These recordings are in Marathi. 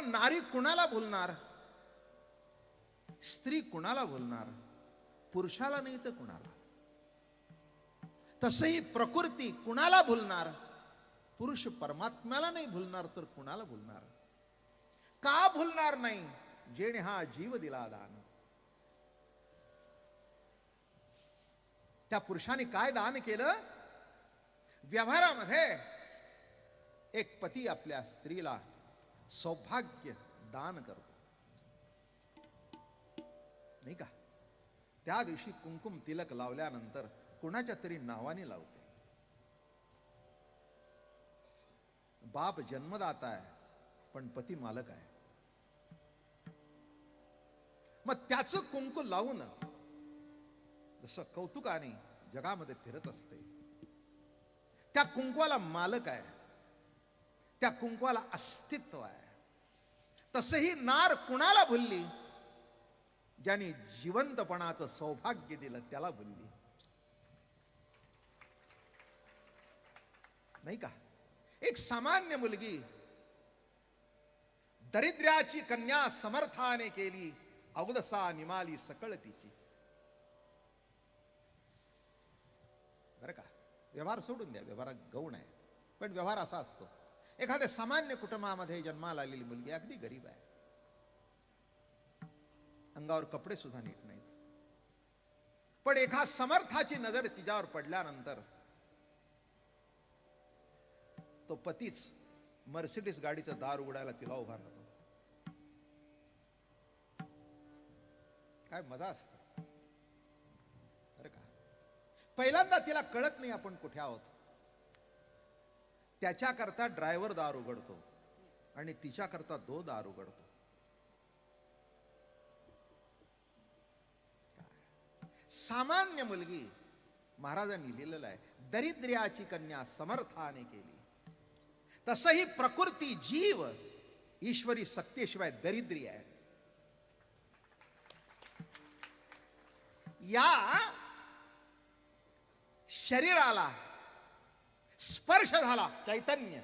नारी कुणाला भुलणार, स्त्री कुणाला भुलणार, पुरुषाला नाही तर कुणाला. तसही प्रकृती कुणाला भुलणार, पुरुष परमात्म्याला नाही भुलणार तर कुणाला भुलणार. का भुलणार नाही, जेणे हा जीव दिला दान. त्या पुरुषाने काय दान केलं. व्यवहारामध्ये एक पती आपल्या स्त्रीला सौभाग्य दान करतो, नाही का. त्या दिवशी कुंकुम तिलक लावल्यानंतर कुणाच्या तरी नावाने लावते. बाप जन्मदाता आहे पण पती मालक आहे. मग त्याचं कुंकू लावून जसं कौतुकाने जगामध्ये फिरत असते. त्या कुंकवाला मालक आहे, त्या कुंकवाला अस्तित्व आहे. तसही नार कुणाला भुलली, ज्याने जिवंतपणाचं सौभाग्य दिलं त्याला भुलली, नाही का. एक सामान्य मुलगी दरिद्र्याची कन्या समर्थाने केली, अवदसा निमाली सकळ तिची. बरं का. व्यवहार सोडून द्या, व्यवहारात गौण आहे, पण व्यवहार असा असतो. एखाद्या सामान्य कुटुंबामध्ये जन्माला आलेली मुलगी अगदी गरीब आहे, अंगावर कपडे सुद्धा नीट नाहीत, पण एका समर्थाची नजर तिच्यावर पडल्यानंतर तो पतीच मर्सिडीज गाडीचं दार उघडायला तिला उभा राहतो. काय मजा असते, बरं का. पहिल्यांदा तिला कळत नाही आपण कुठे आहोत. त्याच्याकरता ड्रायव्हर दार उघडतो आणि तिच्याकरता तो दार उघडतो. सामान्य मुलगी, महाराजांनी लिहिलेलं आहे, दरिद्र्याची कन्या समर्थाने केली. तसही प्रकृती जीव ईश्वरी सत्तेशिवाय दरिद्री आहे. या शरीराला स्पर्श झाला, चैतन्य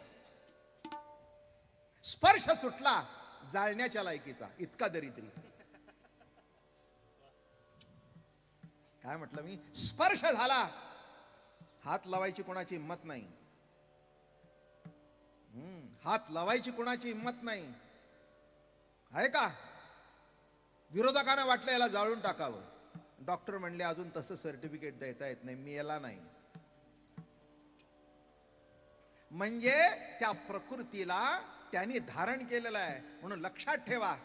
स्पर्श सुटला, जाळण्याच्या लायकीचा, इतका दरिद्री. काय म्हटलं मी, स्पर्श झाला, हात लावायची कोणाची हिंमत नाही. हात लावायची कोणाची हिंमत नाही, आहे का. विरोधकांना वाटलं याला जाळून टाकावं. डॉक्टर म्हणले अजून तसं सर्टिफिकेट देता येत नाही, मी याला नाही. म्हणजे त्या प्रकृतीला त्यांनी धारण केलेलं आहे. म्हणून लक्षात ठेवा,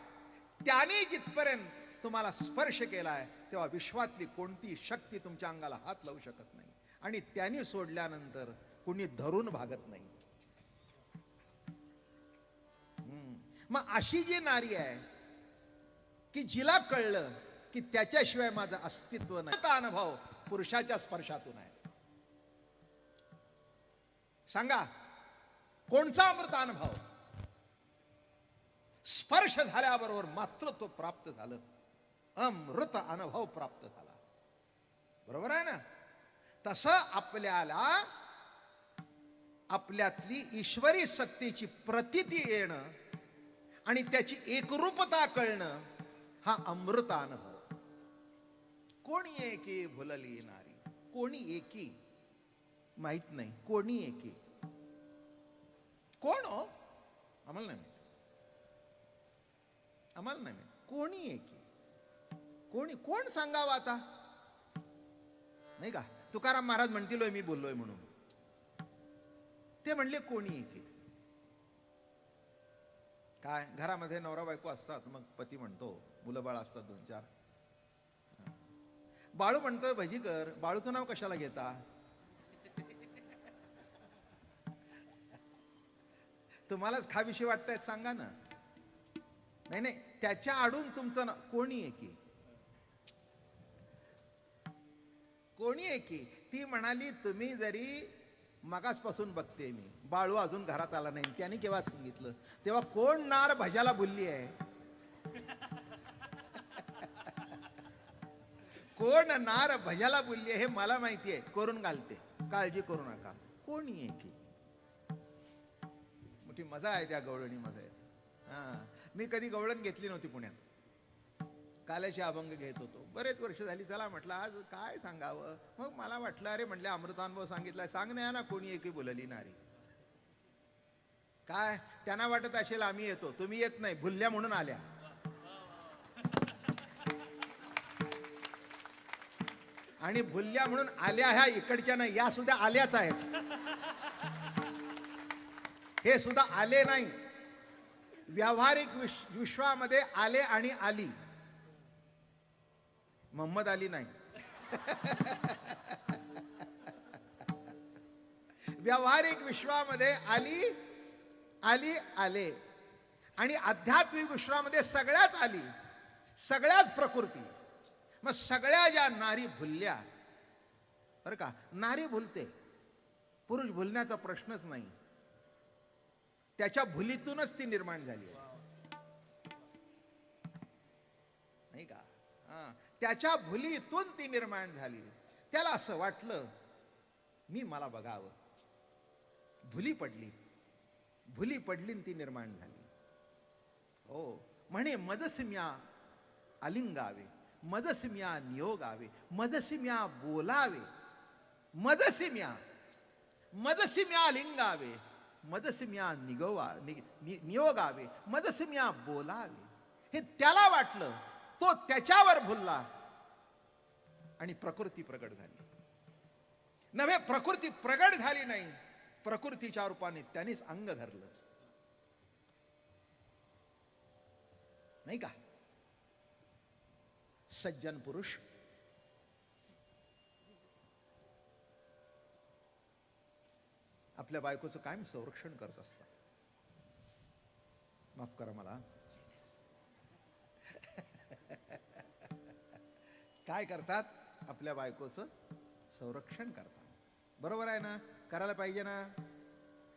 त्याने जिथपर्यंत तुम्हाला स्पर्श केलाय तेव्हा विश्वातली कोणती शक्ती तुमच्या अंगाला हात लावू शकत नाही, आणि त्यांनी सोडल्यानंतर कुणी धरून भागत नाही. मग अशी जी नारी आहे की जिला कळलं की त्याच्याशिवाय माझं अस्तित्व नाही, तो अनुभव पुरुषाच्या स्पर्शातून आहे. सांगा कोणचा अमृत अनुभव. स्पर्श झाल्याबरोबर मात्र तो प्राप्त झालं, अमृत अनुभव प्राप्त झाला. बरोबर आहे ना. तसं आपल्याला आपल्यातली ईश्वरी सत्तेची प्रतीती येणं आणि त्याची एकरूपता कळणं हा अमृत अनुभव. कोणी एकी भुलली नारी, कोणी एकी माहित नाही, कोणी एकी कोण हो आम्हाला नाही माहित, आम्हाला नाही माहित. कोणी एकी, कोणी, कोण सांगावं आता, नाही का. तुकाराम महाराज म्हणतील मी बोललोय म्हणून, ते म्हणले कोणी एकी. काय घरामध्ये नवरा बायको असतात, मग पती म्हणतो, मुलं बाळ असतात 2-4. बाळू म्हणतोय भजी कर, बाळूचं नाव कशाला घेता. तुम्हालाच खावीशी वाटतायत सांगा ना. नाही नाही, त्याच्या आडून तुमचं नाव कोणी एकी, कोणी एकी. ती म्हणाली तुम्ही जरी मगासपासून बघते मी, बाळू अजून घरात आला नाही, त्याने केव्हा सांगितलं, तेव्हा कोण नार भजाला बोलली आहे, कोण नार भजाला बोलली आहे हे मला माहिती आहे, करून घालते, काळजी करू नका. कोणी एकी. मोठी मजा आहे त्या गवळणीमध्ये. मी कधी गवळण घेतली नव्हती पुण्यात, काल्याचे अभंग घेत होतो, बरेच वर्ष झाली. चला म्हटलं आज काय सांगावं. मग मला वाटलं अरे म्हटलं अमृतानुभव सांगितलाय, सांग नाही ना कोणी एकी बोलली नारी. काय त्यांना वाटत असेल आम्ही येतो, तुम्ही येत नाही, भुलल्या म्हणून आल्या. आणि भुलल्या म्हणून आल्या ह्या इकडच्या नाही, या सुद्धा आल्याच आहेत. हे सुद्धा आले नाही. व्यावहारिक विश्वामध्ये आले आणि आली, मोहम्मद अली नाही. व्यावहारिक विश्वामध्ये आली आली आले, आणि आध्यात्मिक विश्वामध्ये सगळ्याच आली, सगळ्याच प्रकृती. मग सगळ्या ज्या नारी भुलल्या, बरं का, नारी भुलते, पुरुष भुलण्याचा प्रश्नच नाही. त्याच्या भुलीतूनच ती निर्माण झाली नाही का. त्याच्या भुलीतून ती निर्माण झाली. त्याला असं वाटलं मी मला बघावं, भुली पडली, भुली पडली ती निर्माण झाली. हो म्हणे मजसिम्या अलिंगावे, मजसिम्या नियोगावे, मजसिम्या बोलावे, मजसिम्या मजसिम्या लिंगावे, मजसिम्या नियोगावे, मजसिम्या बोलावे. हे त्याला वाटलं, तो त्याच्यावर भुलला आणि प्रकृती प्रगट झाली. नव्हे, प्रकृती प्रगट झाली नाही, प्रकृतीच्या रूपाने त्यानेच अंग धरलं नाही का. सज्जन पुरुष आपल्या बायकोचं कायम संरक्षण करत असतात. माफ करा मला. काय करतात? आपल्या बायकोचं संरक्षण करतात. बरोबर आहे ना, करायला पाहिजे ना.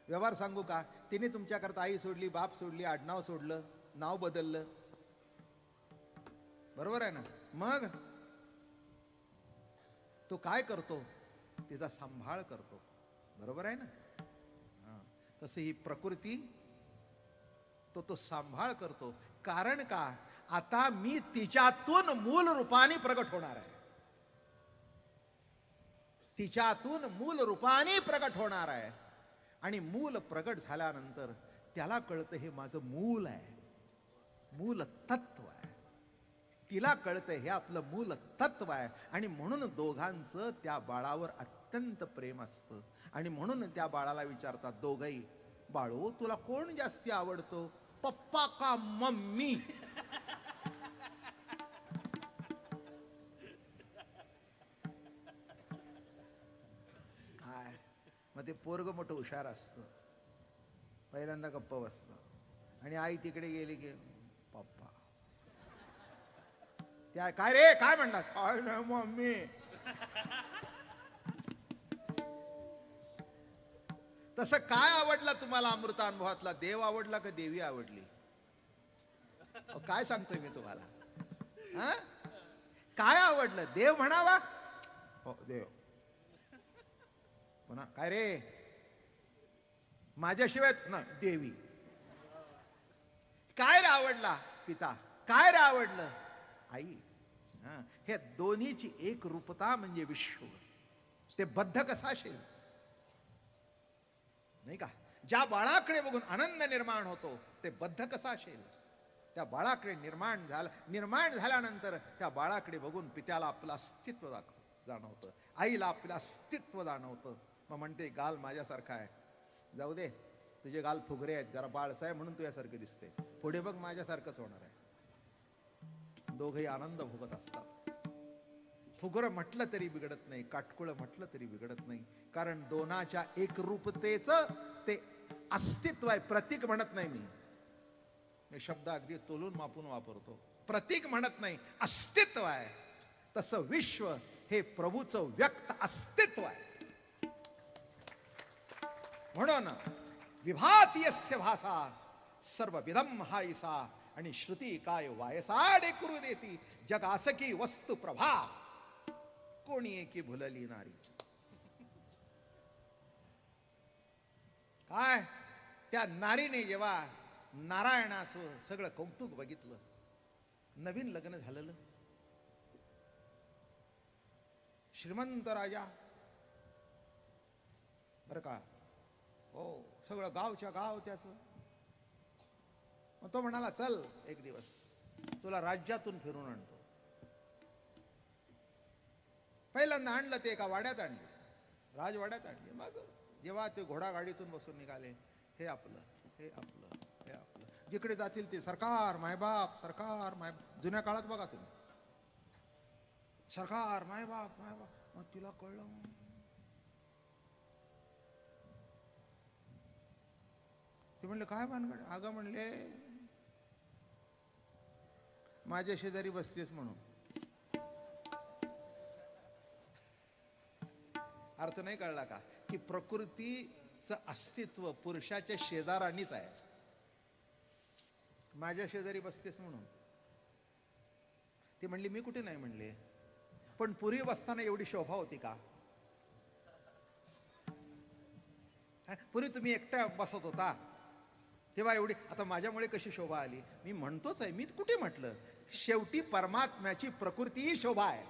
व्यवहार सांगू का, तिने तुमच्याकरता आई सोडली, बाप सोडली, आडनाव सोडलं, नाव बदललं, बरोबर आहे ना. मग तो काय करतो? तिचा सांभाळ करतो, बरोबर आहे ना. तसे ही प्रकृती तो सांभाळ करतो. कारण का, आता मी तिच्यातून मूल रूपाने प्रगट होणार आहे, तिच्यातून मूल रूपाने प्रगट होणार आहे. आणि मूल प्रगट झाल्यानंतर त्याला कळतं हे माझं मूल आहे, मूल तत्व आहे. तिला कळतं हे आपलं मूल तत्व आहे. आणि म्हणून दोघांचं त्या बाळावर अत्यंत प्रेम असतं. आणि म्हणून त्या बाळाला विचारतात दोघंही, बाळू तुला कोण जास्ती आवडतो, पप्पा का मम्मी? काय मग ते पोरग मोठं हुशार असतं, पहिल्यांदा गप्प बसतं. आणि आई तिकडे गेली की पप्पा. त्या काय रे, काय म्हणतात? काय नाही मम्मी. तसं काय आवडला तुम्हाला अमृतानुभवातला? देव आवडला का देवी आवडली? काय सांगतोय मी तुम्हाला? काय आवडलं? देव म्हणावा, हो देव. पुन्हा काय रे, माझ्याशिवाय ना देवी. काय रे आवडला? पिता. काय रे आवडलं? आई. हे दोन्हीची एक रूपता म्हणजे विश्व. ते बद्ध कसं असेल नाही का. ज्या बाळाकडे बघून आनंद निर्माण होतो ते बद्ध कसं असेल. त्या बाळाकडे निर्माण झाल्यानंतर त्या बाळाकडे बघून पित्याला आपलं अस्तित्व जाणवतं, आईला आपलं अस्तित्व जाणवतं. मग म्हणते गाल माझ्यासारखा आहे, जाऊ दे तुझे गाल फुगरे आहेत, जरा बाळसाहेब म्हणून तुझ्यासारखे दिसते, पुढे बघ माझ्यासारखंच होणार आहे. दोघेही आनंद भोगत असतात. फुगरं म्हटलं तरी बिघडत नाही, काटकुळं म्हटलं तरी बिघडत नाही. कारण दोनाच्या एकरूपतेचं ते अस्तित्व आहे. प्रतीक म्हणत नाही मी शब्द अगदी तोलून मापून वापरतो. प्रतीक म्हणत नाही, अस्तित्व आहे. तसं विश्व हे प्रभूचं व्यक्त अस्तित्व आहे. म्हणून विभाती यस्य भासा सर्वविधम हायसा. आणि श्रुती काय वायसाडे करू देती, जग आसकी वस्तू प्रभा, कोणी एकी भुलली नारी. काय त्या नारीने जेव्हा नारायणाचं सगळं कौतुक बघितलं. नवीन लग्न झालेलं श्रीमंत राजा बरं का, हो सगळं गावच्या गाव त्याचं. मग तो म्हणाला चल एक दिवस तुला राज्यातून फिरून आणतो. पहिल्यांदा आणलं ते एका वाड्यात आणले, राजवाड्यात आणले. मग जेव्हा ते घोडागाडीतून बसून निघाले, हे आपलं हे आपलं हे आपलं, जिकडे जातील ते सरकार मायबाप सरकार मायबाप. जुन्या काळात बघा तुम्ही, सरकार मायबाप मायबाप. मग तिला कळलं, ते म्हणले काय भानगड. अगं म्हणले माझ्या शेजारी बसतेस म्हणून. अर्थ नाही कळला का, की प्रकृतीचं अस्तित्व पुरुषाच्या शेजारानीच आहे. माझ्या शेजारी बसतेस म्हणून. ती म्हणली मी कुठे नाही म्हणले, पण पूर्वी बसताना एवढी शोभा होती का? पूर्वी तुम्ही एकट्या बसत होता तेव्हा एवढी, आता माझ्यामुळे कशी शोभा आली? मी म्हणतोच आहे, मी कुठे म्हटलं? शेवटी परमात्म्याची प्रकृती ही शोभा आहे.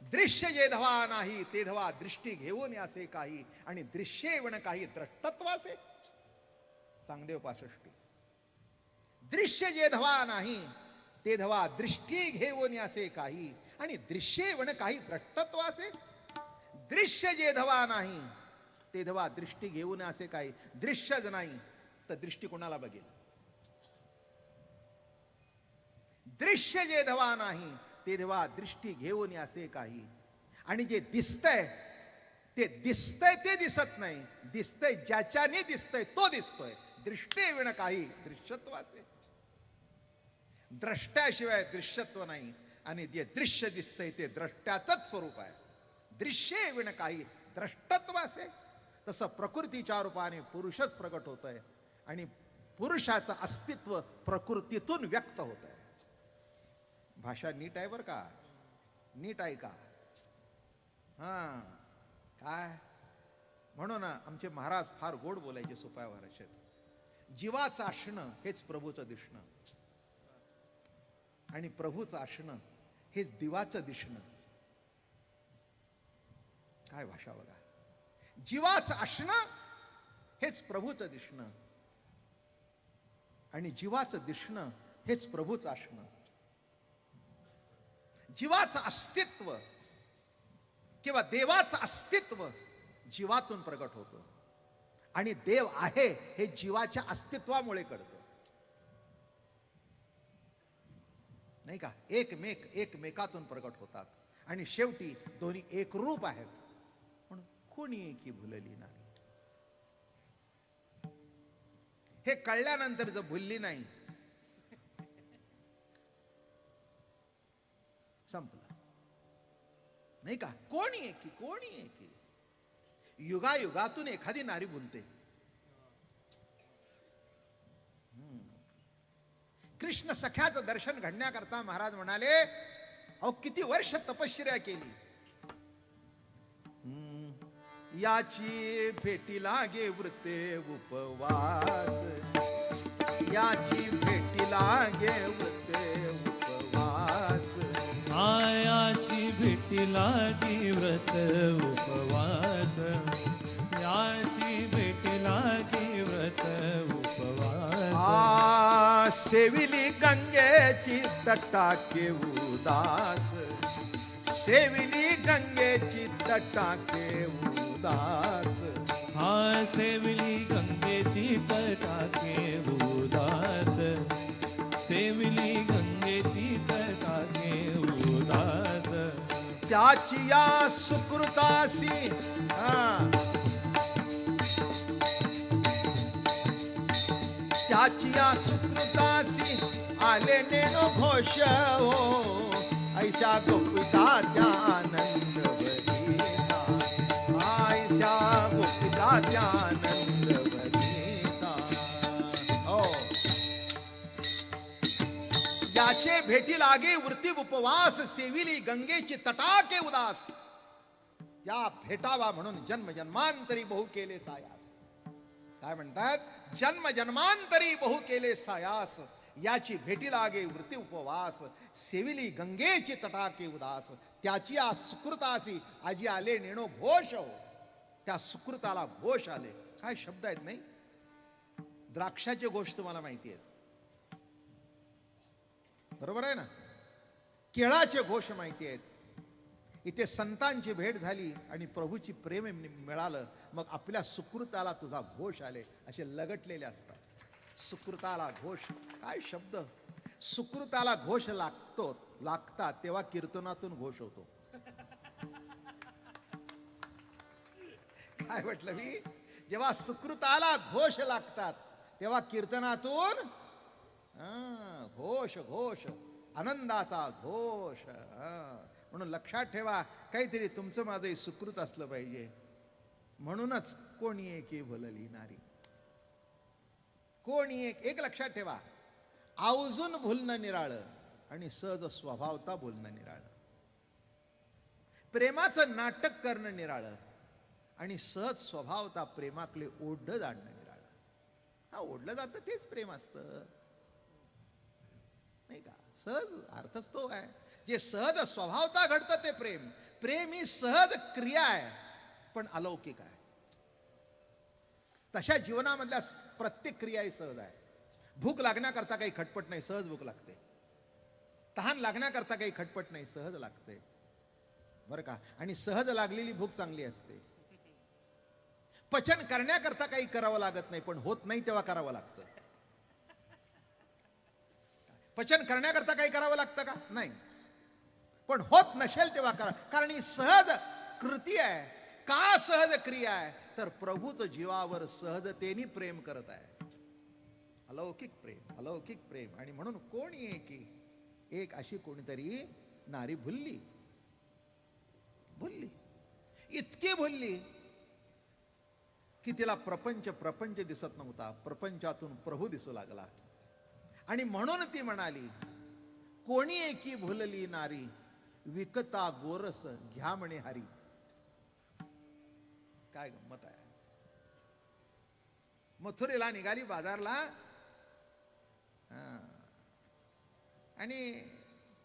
दृश्य जे धवा नाही ते धवा दृष्टी घेऊन असे काही, आणि दृश्ये वण काही द्रष्टत्व असे. सांगदेव 65. दृश्य जे धवा नाही ते धवा दृष्टी घेऊन असे काही, आणि दृश्ये वण काही द्रष्टत्व असे. दृश्य जे धवा नाही ते धवा दृष्टी घेऊन असे काही. दृश्यच नाही तर दृष्टी कोणाला बघेल? दृश्य जे धवा नाही ते धवा दृष्टी घेऊन असे काही, आणि जे दिसतंय ते दिसतंय ते दिसत नाही. दिसतंय ज्याच्याने दिसतंय तो दिसतोय. दृष्टी विण काही दृश्यत्व असे. द्रष्ट्याशिवाय दृश्यत्व नाही, आणि जे दृश्य दिसतंय ते द्रष्ट्याचंच स्वरूप आहे. दृश्ये विण काही द्रष्टत्व असे. तसं प्रकृतीच्या रूपाने पुरुषच प्रगट होत आहे, आणि पुरुषाचं अस्तित्व प्रकृतीतून व्यक्त होत आहे. भाषा नीट आहे बरं का, नीट आहे का? हा काय म्हणून आमचे महाराज फार गोड बोलायचे सोप्या भाषेत. जीवाचं असणं हेच प्रभूचं दिसणं, आणि प्रभूचं असणं हेच दिवाचं दिसणं. काय भाषा बघा. जीवाचं असणं हेच प्रभूचं दिसणं, आणि जीवाचं दिसणं हेच प्रभूचं असणं. जीवाचं अस्तित्व किंवा देवाचं अस्तित्व जीवातून प्रगट होतं, आणि देव आहे हे जीवाच्या अस्तित्वामुळे कळतं, नाही का? एकमेकातून प्रगट होतात, आणि शेवटी दोन्ही एकरूप आहेत. म्हणून कोणी एकी भुलली नाही. हे कळल्यानंतर जर भुलली नाही, संपलं, नाही का? कोणी एकी कोणी एकी. युगायुगातून एखादी नारी बोलते. कृष्ण सख्याचं दर्शन घडण्याकरता महाराज म्हणाले, अहो किती वर्ष तपश्चर्या केली. याची भेटी लागे वृत्ते उपवास, याची भेटी लागे वृत्ते उपवास. याची भेटी लागी व्रत उपवास, याची भेटी लागी व्रत उपवास. सेविली गंगेची तटाके उदास, सेविली गंगेची तटाके उदास. सेविली गंगेची तटाके उदास, सेविली गंगेची तटाके उदास. त्याची या सुकृतासी त्याची या सुकृतासी आले नेनो घोष हो. ऐशा गोपिताच्या आनंद भरिता, ऐशा गोपिताच्या आनंद भरिता. हो, याचे भेटी लागे वृत्ती उपवास, सेविली गंगेची तटाके उदास. या भेटावा म्हणून जन्म जन्मांतरी बहु केले सायास. काय म्हणतात, जन्म जन्मांतरी बहु केले सायास, याची भेटी लागे वृत्ती उपवास, सेविली गंगेची तटाके उदास, त्याची आ सुकृतासी आजी आले नेणो घोष हो. त्या सुकृताला घोष आले. काय शब्द आहेत नाही. द्राक्षाचे घोष तुम्हाला माहिती आहेत, बरोबर आहे ना. केळाचे घोष माहिती आहेत. इथे संतांची भेट झाली आणि प्रभूची प्रेम मिळालं, मग आपल्या सुकृताला तुझा घोष आले, असे लगटलेले असतात. सुकृताला घोष, काय शब्द. सुकृताला घोष लागतात तेव्हा कीर्तनातून घोष होतो. काय म्हटलं मी, जेव्हा सुकृताला घोष लागतात तेव्हा कीर्तनातून घोष घोष, आनंदाचा घोष. म्हणून लक्षात ठेवा, काहीतरी तुमचं माझं सुकृत असलं पाहिजे. म्हणूनच कोणी एकी भुलली नारी. कोणी एक लक्षात ठेवा, आवर्जून भुलणं निराळं आणि सहज स्वभावता भुलणं निराळं. प्रेमाचं नाटक करणं निराळं आणि सहज स्वभावता प्रेमातले ओढ जाणणं निराळं. हा, ओढलं जातं तेच प्रेम असतं नाही का. सहज अर्थच तो आहे. जे सहज स्वभावता घडतं ते प्रेम. प्रेम ही सहज क्रिया आहे, पण अलौकिक आहे. तशा जीवनामधल्या प्रत्येक क्रिया ही सहज आहे. भूक लागण्याकरता काही खटपट नाही, सहज भूक लागते. तहान लागण्याकरता काही खटपट नाही, सहज लागते, बरं का. आणि सहज लागलेली भूक चांगली असते. पचन करण्याकरता काही करावं लागत नाही, पण होत नाही तेव्हा करावं लागतं. पचन करण्याकरता काही करावं लागतं का, नाही, पण होत नसेल तेव्हा करा, कारण ही सहज कृती आहे. का सहज क्रिया आहे, तर प्रभूच जीवावर सहजतेने प्रेम करत आहे. अलौकिक प्रेम, अलौकिक प्रेम. आणि म्हणून कोणी एक अशी कोणीतरी नारी भुलली, इतकी भुलली की तिला प्रपंच दिसत नव्हता. प्रपंचातून प्रभू दिसू लागला. आणि म्हणून ती म्हणाली, कोणी एकी भुलली नारी, विकता गोरस घ्या म्हणे हरी. काय गंमत आहे. मथुरेला निघाली बाजारला, आणि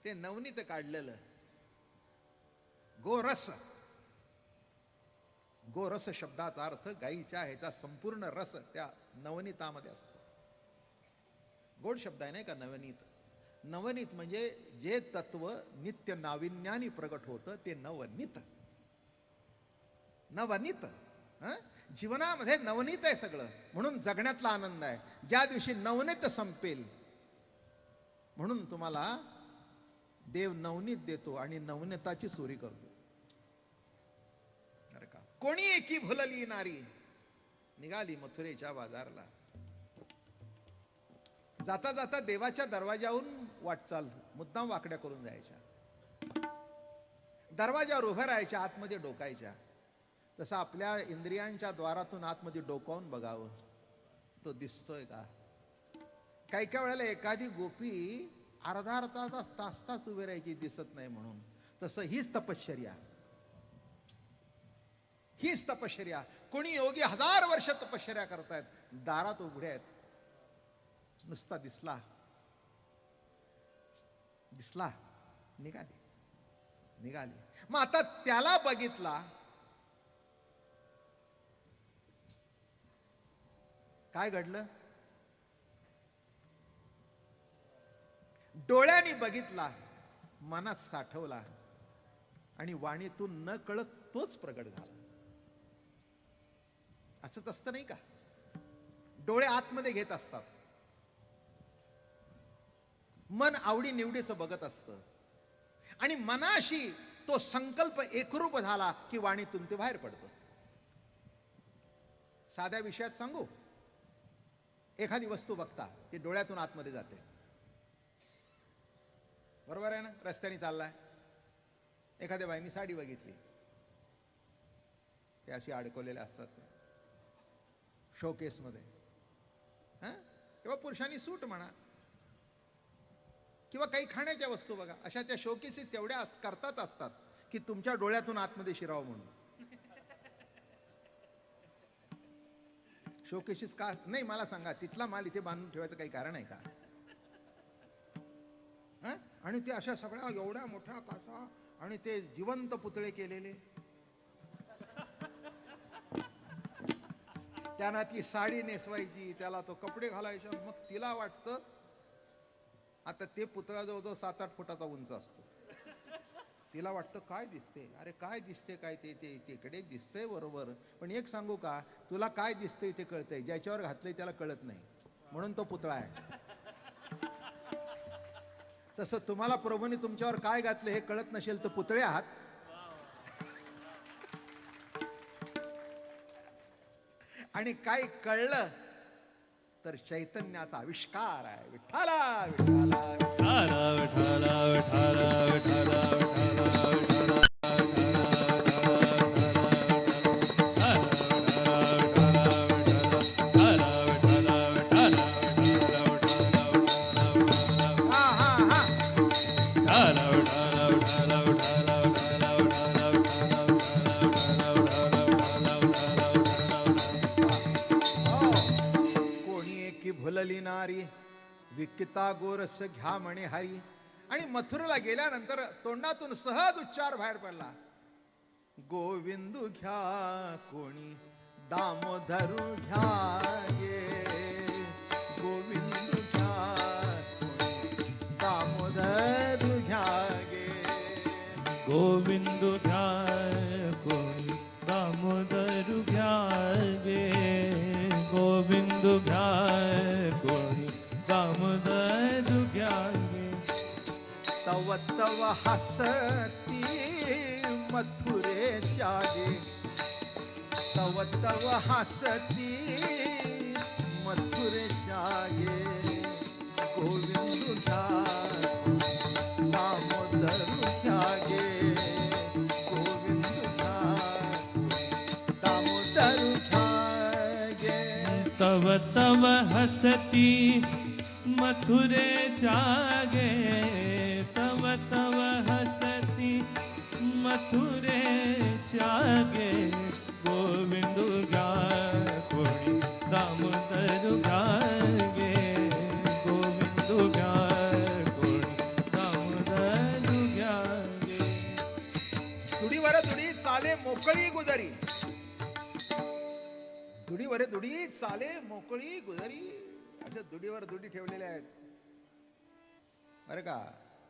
ते नवनीत काढलेलं गोरस. गोरस शब्दाचा अर्थ गाईच्या ह्याचा संपूर्ण रस त्या नवनीतामध्ये असतो. गोड शब्द आहे नाही का नवनीत. नवनीत म्हणजे जे तत्व नित्य नाविन्याने प्रगट होतं ते नवनीत. नवनीत जीवनामध्ये नवनीत आहे सगळं. म्हणून जगण्यातला आनंद आहे. ज्या दिवशी नवनीत संपेल, म्हणून तुम्हाला देव नवनीत देतो आणि नवनीताची चोरी करतो. अरे का, कोणी एकी भुलली नारी, निघाली मथुरेच्या बाजारला. जाता जाता देवाच्या दरवाजावरून वाटचाल, मुद्दाम वाकड्या करून जायच्या. दरवाजावर उभ्या राहायच्या, आतमध्ये डोकायच्या. तसं आपल्या इंद्रियांच्या द्वारातून आतमध्ये डोकावून बघावं, तो दिसतोय का. काही काही वेळेला एखादी गोपी अर्धा तास उभे राहायची, दिसत नाही म्हणून. तसं हीच तपश्चर्या, हीच तपश्चर्या. कोणी योगी 1000 वर्ष तपश्चर्या करतायत, दारात उघडे आहेत, नुसता दिसला निघाले. मग आता त्याला बघितला, काय घडलं. डोळ्यांनी बघितला, मनात साठवला आणि वाणीतून न कळत तोच प्रगट झाला. असंच असतं नाही का. डोळे आतमध्ये घेत असतात, मन आवडी निवडीचं बघत असतं, आणि मनाशी तो संकल्प एकरूप झाला की वाणीतून ते बाहेर पडतं. साध्या विषयात सांगू, एखादी वस्तू बघता, ती डोळ्यातून आतमध्ये जाते, बरोबर आहे ना. रस्त्याने चाललाय, एखाद्या बाईनी साडी बघितली, ते अशी अडकवलेल्या असतात शोकेसमध्ये, किंवा पुरुषांनी सूट म्हणा, किंवा काही खाण्याच्या वस्तू बघा, अशा त्या शोकेसी तेवढ्या करतात असतात की तुमच्या डोळ्यातून आतमध्ये शिरावं म्हणून. शोकेशीस का नाही, मला सांगा, तिथला माल इथे बांधून ठेवायचं काही कारण आहे का? हं? आणि ते अशा सगळ्या एवढ्या मोठ्या कासा आणि ते जिवंत पुतळे केलेले, त्यांना ती साडी नेसवायची, त्याला तो कपडे घालायचे, मग तिला वाटतं आता ते पुतळा जवळजवळ 7-8 फुटाचा उंच असतो. तिला वाटतं काय दिसते, अरे काय दिसते, काय ते ते तिकडे दिसतंय बरोबर, पण एक सांगू का, तुला काय दिसतंय ते कळतंय, ज्याच्यावर घातलंय त्याला कळत नाही, म्हणून तो पुतळा आहे. तसं तुम्हाला प्रभूने तुमच्यावर काय घातलं हे कळत नसेल तर पुतळे आहात. आणि काय कळलं तर चैतन्याचा आविष्कार आहे. विठ्ठला विठ्ठला विठाला विठाला विठाला विठाला विठाला हा हा हा हो. कोणी एकी भुलली नारी विकिता गोरस घ्या म्हणे हरी. आणि मथुरेला गेल्यानंतर तोंडातून सहज उच्चार बाहेर पडला, गोविंदू घ्या कोणी दामोदरू घ्या गे, गोविंदू घ्या कोणी दामोदरू घ्या गे. गोविंदू घ्या कोणी दामोदर घ्या गे, गोविंदू घ्या कोणी दामोदर घ्या गे. तव तव हसती मथुरेच्या गे, तव तव हसती मथुरेच्या गे, गोविंदू घ्या दामोदर घ्या गे, गोविंदू घ्या दामोदर घ्या गे. तव तव हसती मथुरेच्या गे, तव तव हसती मथुरेच्या गे, गोविंदू घ्या कोणी दामोदर घ्या गे, गोविंदू घ्या कोणी दामोदर घ्या गे. दुडीवर दुडी चाले मोकळी गुजरी, दुडीवर दुडी चाले मोकळी गुजरी. अशा दुडीवर दुडी ठेवलेल्या आहेत बरं का.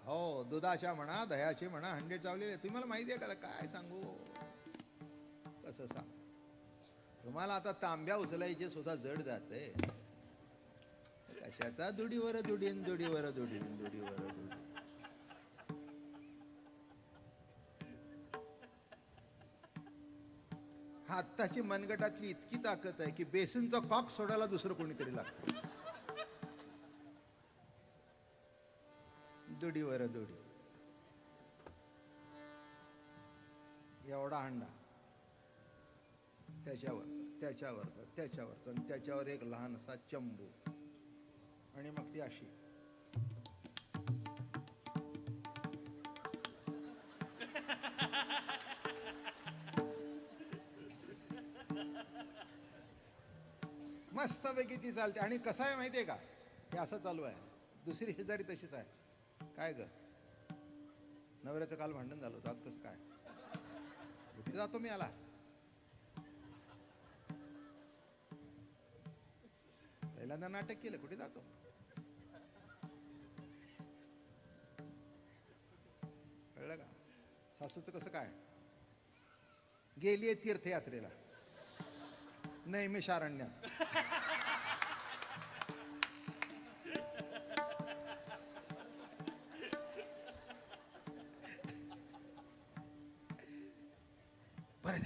हो, दुधाच्या म्हणा, दह्याचे म्हणा, हंडे चावलेले. तुम्हाला माहिती आहे का, काय सांगू, कसं सांग तुम्हाला. आता तांब्या उचलायचे सुद्धा जड जाते. कशाचा दुडीवर दुडीन, दुडीवर दुडीन, दुडीवर दुडी. आत्ताची मनगटातली इतकी ताकद आहे की बेसिनचा कॉक सोडायला दुसरं कोणीतरी लागतं. दुडीवर दुडी, एवढा हंडा, त्याच्यावर त्याच्यावर त्याच्यावर त्याच्यावर एक लहान असा चंबू, आणि मग ती अशी. मस्तपैकी ती चालते. आणि कसं आहे माहितीये का, हे असं चालू आहे. दुसरी शेजारी तशीच आहे. काय ग, नवऱ्याचं काल भांडण झालं होतं, आज कसं काय, कुठे जातो मी, आला पहिल्यांदा नाटक केलं, कुठे जातो. कळलं का, सासूचं कसं काय, गेलीये तीर्थयात्रेला नैमिषारण्यात. बरं,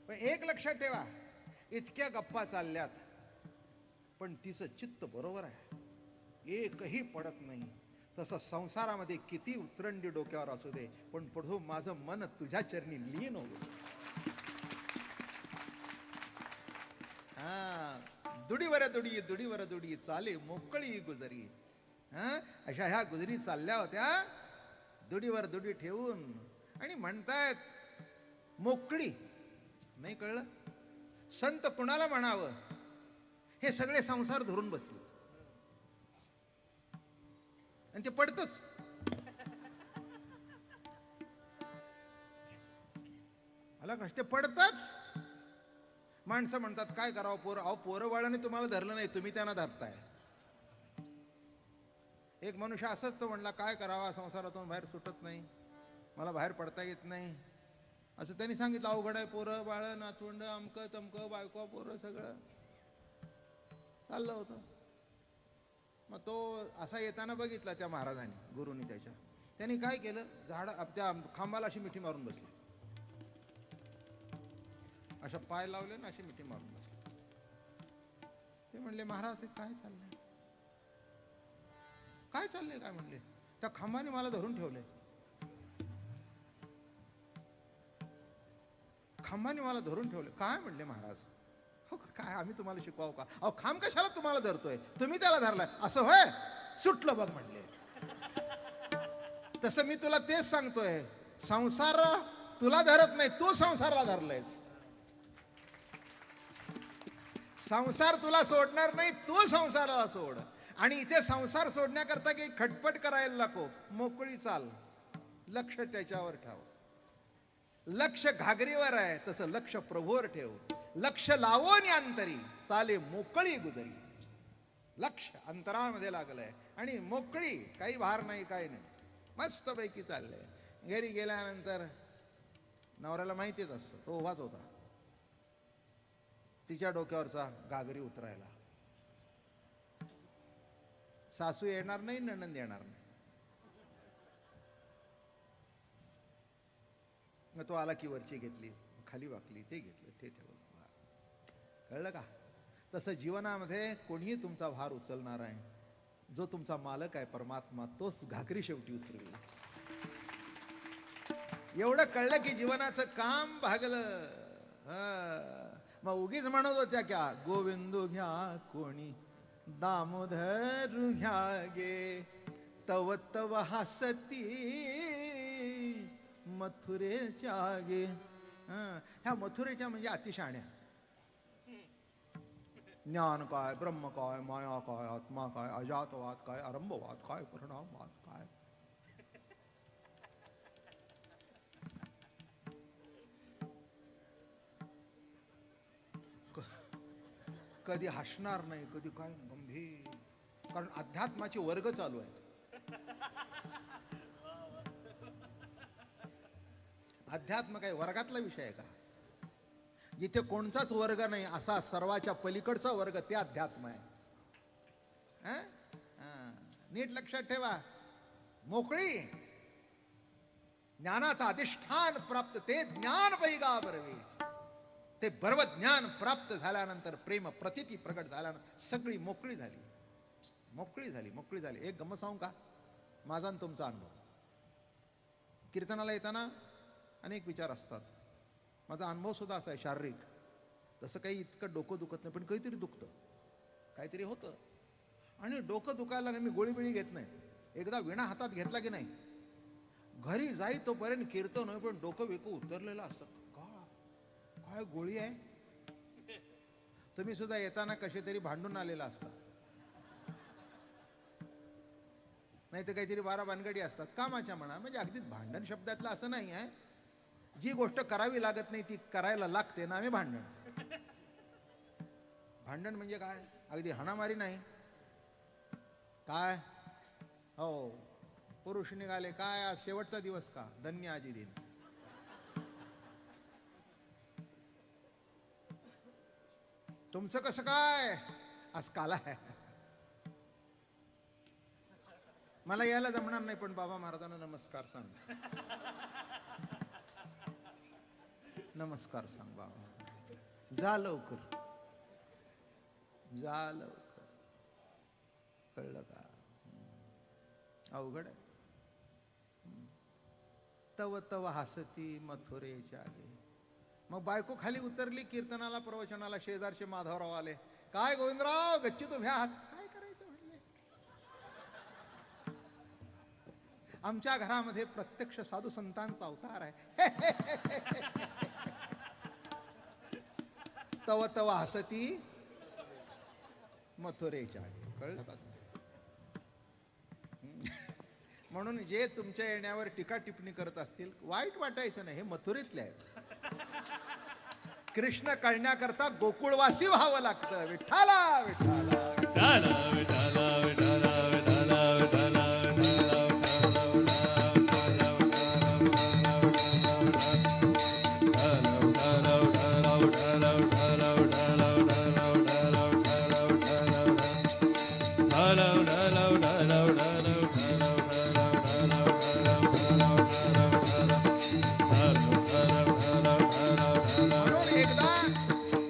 पण एक लक्षात ठेवा, इतक्या गप्पा चालल्यात पण तिचं चित्त बरोबर आहे, एकही पडत नाही. तसं संसारामध्ये किती उतरंडी डोक्यावर असू दे, पण प्रभू माझं मन तुझ्या चरणी लीन होऊ दे. हा, दुडीवर दुडी, दुडीवर दुडी चाले मोकळी गुजरी. हा, अशा ह्या गुजरी चालल्या होत्या दुडीवर दुडी ठेवून. आणि म्हणतायत मोकळी, नाही कळलं, संत कुणाला म्हणावं, हे सगळे संसार धरून बसले आणि ते पडतच. आला कष्ट, ते पडतच. माणसं म्हणतात काय करावं, पोरं बाळाने तुम्हाला धरलं नाही, तुम्ही त्यांना धरताय. एक मनुष्य असंच तो म्हणला, काय करावा, संसारातून बाहेर सुटत नाही, मला बाहेर पडता येत नाही. असं त्यांनी सांगितलं. अवघड आहे, पोरं बाळ नातवंड अमकं तमकं बायको पोरं सगळं चाललं होतं. मग तो असा येताना बघितला त्या महाराजांनी, गुरुनी त्याच्या. त्यांनी काय केलं, त्या खांबाला अशी मिठी मारून बसली, अशा पाय लावले ना, अशी मिठी मारून बसले. ते म्हणले, महाराज हे काय चाललंय, काय चाललंय, काय म्हणले. त्या खांबाने मला धरून ठेवलंय, खांबाने मला धरून ठेवले. काय म्हणले महाराज, हो काय आम्ही तुम्हाला शिकवाव का, अहो खांब कशाला तुम्हाला धरतोय, तुम्ही त्याला धरलाय. असं होय, सुटलं बघ म्हणले. तसं मी तुला तेच सांगतोय, संसार तुला धरत नाही, तू संसाराला धरलायस. संसार तुला सोडणार नाही, तू संसाराला सोड. आणि इथे संसार सोडण्याकरता काही खटपट करायला नको, मोकळी चाल, लक्ष त्याच्यावर ठेव. लक्ष घागरीवर आहे, तसं लक्ष प्रभूवर ठेव. लक्ष लावून अंतरी चाले मोकळी गुजरी. लक्ष अंतरामध्ये लागलंय आणि मोकळी, काही भार नाही, काही नाही, मस्तपैकी चाललंय. घरी गेल्यानंतर नवऱ्याला माहितीच असतं, तो उभाच होता, तिच्या डोक्यावरचा घागरी उतरायला. सासू येणार नाही, नणंद येणार नाही. मग तो आला की वरची घेतली, खाली वाकली, ते घेतलं, ते ठेवलं. कळलं का. तसं जीवनामध्ये कोणीही तुमचा भार उचलणार आहे, जो तुमचा मालक आहे परमात्मा, तोच घागरी शेवटी उतरवेल. एवढं कळलं की जीवनाचं काम भागलं. मग उगीच म्हणत होत्या क्या, गोविंदू घ्या कोणी दामोदर घ्या गे, तव तव हसती मथुरेच्या गे. ह्या मथुरेच्या म्हणजे अतिशहाण्या. ज्ञान काय, ब्रह्म काय, माया काय, आत्मा काय, अजातवाद काय, आरंभवाद काय, परिणामवाद काय. कधी हसणार नाही, कधी काय नाही, गंभीर. कारण अध्यात्माचे वर्ग चालू आहेत. अध्यात्म काय वर्गातला विषय आहे का. जिथे कोणताच वर्ग नाही, असा सर्वाच्या पलीकडचा वर्ग, ते अध्यात्म आहे. नीट लक्षात ठेवा. मोकळी, ज्ञानाचं अधिष्ठान प्राप्त, ते ज्ञान पैगा बरवे. ते बर्व ज्ञान प्राप्त झाल्यानंतर, प्रेम प्रतिती प्रगट झाल्यानंतर सगळी मोकळी झाली, मोकळी झाली, मोकळी झाली. एक गंमत सांगू का, माझा आणि तुमचा अनुभव. कीर्तनाला येताना अनेक विचार असतात. माझा अनुभव सुद्धा असा आहे शारीरिक. तसं काही इतकं डोकं दुखत नाही, पण काहीतरी दुखतं, काहीतरी होतं. आणि डोकं दुखायला लागलं, मी गोळीबिळी घेत नाही. एकदा विणा हातात घेतला की नाही, घरी जाई तोपर्यंत कीर्तन होय, पण डोकं वेकं उतरलेलं असतं. काय गोळी आहे. तुम्ही सुद्धा येताना कसे तरी भांडून आलेला असता, नाही तर काहीतरी बारा भानगडी असतात कामाच्या म्हणा. म्हणजे अगदीच भांडण शब्दातलं असं नाही आहे. जी गोष्ट करावी लागत नाही ती करायला लागते ना, आम्ही भांडण. भांडण म्हणजे काय, अगदी हाणामारी नाही. काय हो, पुरुष निघाले, काय आज शेवटचा दिवस का, धन्य आजी दिन. तुमचं कसं काय, आज काला आहे. मला यायला जमणार नाही, पण बाबा महाराजांना नमस्कार सांग, नमस्कार सांग बाबा. जा लवकर, जा लवकर. कळलं का. अवघड आहे. तव तव हसती मथुरेच्या गे. मग बायको खाली उतरली कीर्तनाला, प्रवचनाला. शेजारचे माधवराव आले, काय गोविंदराव गच्चीत उभ्या आहात, काय करायचं म्हणले. आमच्या घरामध्ये प्रत्यक्ष साधू संतांचा अवतार आहे. तव तव हसती मथुरेच्या आली. कळलं का? म्हणून जे तुमच्या येण्यावर टीका टिप्पणी करत असतील वाईट वाटायचं नाही, हे मथुरेतले आहेत. कृष्ण कळण्याकरता गोकुळवासी व्हावं लागतं. विठ्ठला विठ्ठला विठाला विठाला विठाला विठाला विठाला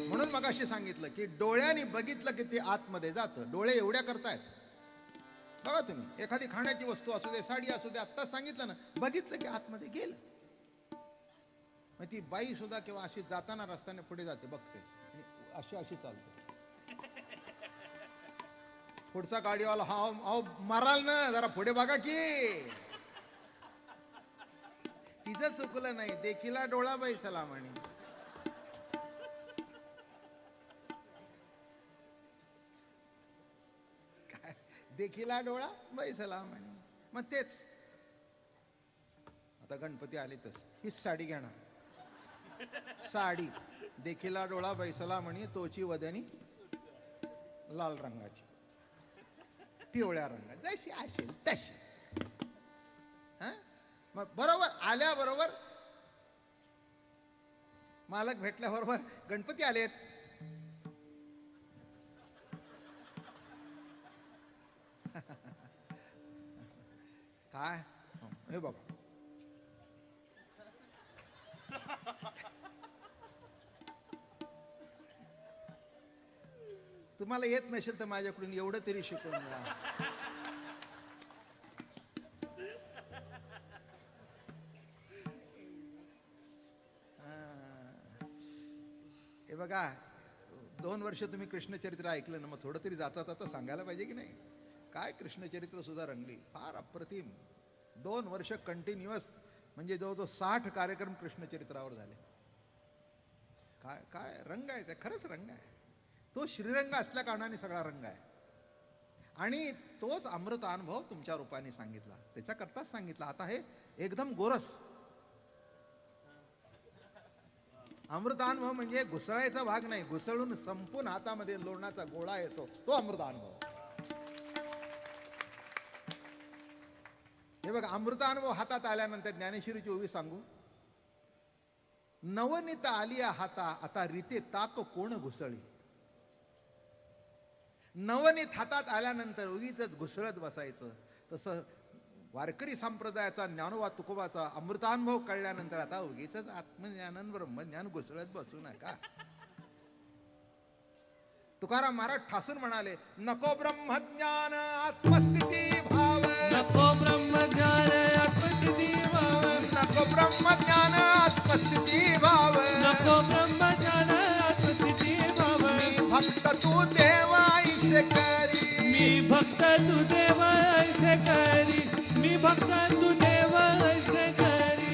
म्हणून मगाशी सांगितलं की डोळ्यांनी बघितलं की ते आतमध्ये जातं. डोळे एवढ्या करतायत. बघा तुम्ही एखादी खाण्याची वस्तू असू दे, साडी असू दे, आत्ताच सांगितलं ना, बघितलं की आतमध्ये गेलं. मग ती बाई सुद्धा किंवा अशी जाताना रस्त्याने पुढे जाते, बघते, अशी अशी चालते. पुढचा गाडीवाला हा माराल ना, जरा पुढे बघा की. तिचं चुकलं नाही, देखीला डोळा बाई सलामणी. देखीला डोळा बाई सलामणी. मग तेच आता गणपती आले तस हीच साडी घेणार. साडी देखीला डोळा बाई सलामणी, तोची वदनी लाल रंगाची, पिवळ्या रंगात, जशी असेल तशी. मग बरोबर आल्याबरोबर मालक भेटल्याबरोबर गणपती आलेत. काय हे बघा, तुम्हाला येत नसेल तर माझ्याकडून एवढं तरी शिकून घ्या. हे बघा, 2 वर्ष तुम्ही कृष्णचरित्र ऐकलं ना, मग थोडं तरी जाता जाता सांगायला पाहिजे की नाही. काय कृष्णचरित्र सुद्धा रंगली, फार अप्रतिम. 2 वर्ष कंटिन्युअस, म्हणजे जवळजवळ 60 कार्यक्रम कृष्णचरित्रावर झाले. काय काय रंग आहे, त्या खरंच रंग आहे. तो श्रीरंग असल्या कारणाने सगळा रंग आहे. आणि तोच अमृत अनुभव तुमच्या रूपाने सांगितला, त्याच्याकरताच सांगितला. आता हे एकदम गोरस अमृतानुभव, म्हणजे घुसळायचा भाग नाही, घुसळून संपून हातामध्ये लोणाचा गोळा येतो, तो अमृतानुभव. हे बघा, अमृतानुभव हातात आल्यानंतर ज्ञानेश्वरीची ओवी सांगू. नवनीत आलिया हाता, आता रीते ताक कोण घुसळी. नवनीत हातात आल्यानंतर उगीच घुसळत बसायचं. तसं वारकरी संप्रदायाचा, ज्ञानोबा तुकोबाचा अमृतानुभव कळल्यानंतर आता उगीच आत्मज्ञान ब्रह्मज्ञान घुसळत बसू नका. तुकाराम महाराज ठासून म्हणाले, नको ब्रह्मज्ञान आत्मस्थिती भाव, नको ब्रह्मज्ञान आत्मस्थिती भाव, नको ब्रह्मज्ञान आत्मस्थिती भाव, नको ब्रह्मज्ञान आत्मस्थिती भाव. मी भक्त तू देव ऐसे करी, मी भक्त तू देव ऐसे करी, मी भक्त तू देव ऐसे करी.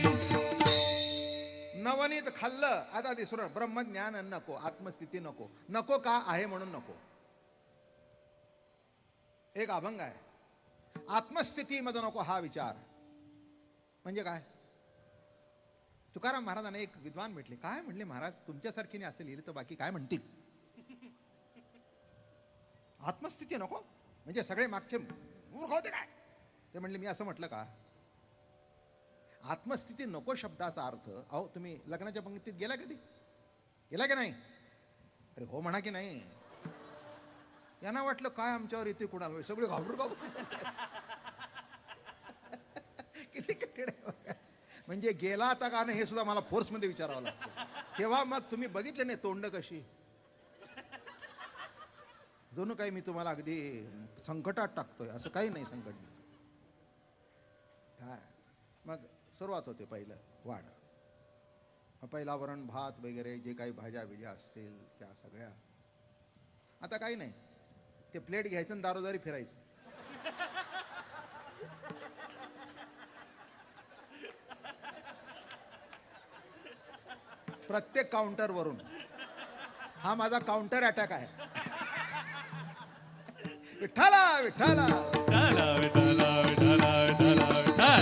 नवनीत खाल्लं, आता दिसलं ब्रह्मज्ञान नको, आत्मस्थिती नको. नको का आहे म्हणून नको. एक अभंग आहे, आत्मस्थितीमध्ये नको हा विचार. म्हणजे काय? तुकाराम महाराजांना एक विद्वान भेटले. काय म्हणले, महाराज तुमच्यासारखीने असं लिहिलं तर बाकी काय म्हणतील. आत्मस्थिती नको म्हणजे सगळे मागचे मूर्ख होते काय. ते म्हणले, मी असं म्हटलं का. आत्मस्थिती नको शब्दाचा अर्थ, अहो तुम्ही लग्नाच्या पंक्तीत गेला कधी, गेला की नाही. अरे हो म्हणा की नाही. यांना वाटलं काय आमच्यावर येते कुणाला, सगळे घाबरू घाबरू. किती कठीण आहे. म्हणजे गेला आता का नाही हे सुद्धा मला फोर्समध्ये विचारावं लागतं. तेव्हा मग तुम्ही बघितले नाही तोंड कशी. जणू काही मी तुम्हाला अगदी संकटात टाकतोय, असं काही नाही संकट. काय मग सुरुवात होते, पहिलं वाढ. पहिला वरण भात वगैरे जे काही भाज्या बिज्या असतील त्या सगळ्या. आता काही नाही, ते प्लेट घ्यायचं आणि दारोदारी फिरायचं. प्रत्येक काउंटरवरून हा माझा काउंटर अटॅक आहे. विठ्ठला विठ्ठला. विठ्ठला विठ्ठला विठ्ठला विठ्ठला विठ्ठला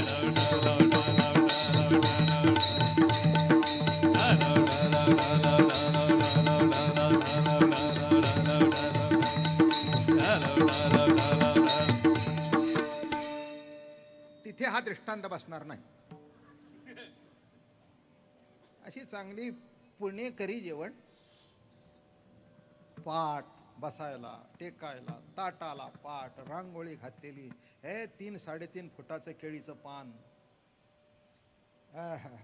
तिथे हा दृष्टांत बसणार नाही. अशी चांगली पुणेकरी जेवण, पाट बसायला, टेकायला, ताटाला पाट, रांगोळी घातलेली, हे 3-3.5 फुटाचं केळीचं पान, आहा.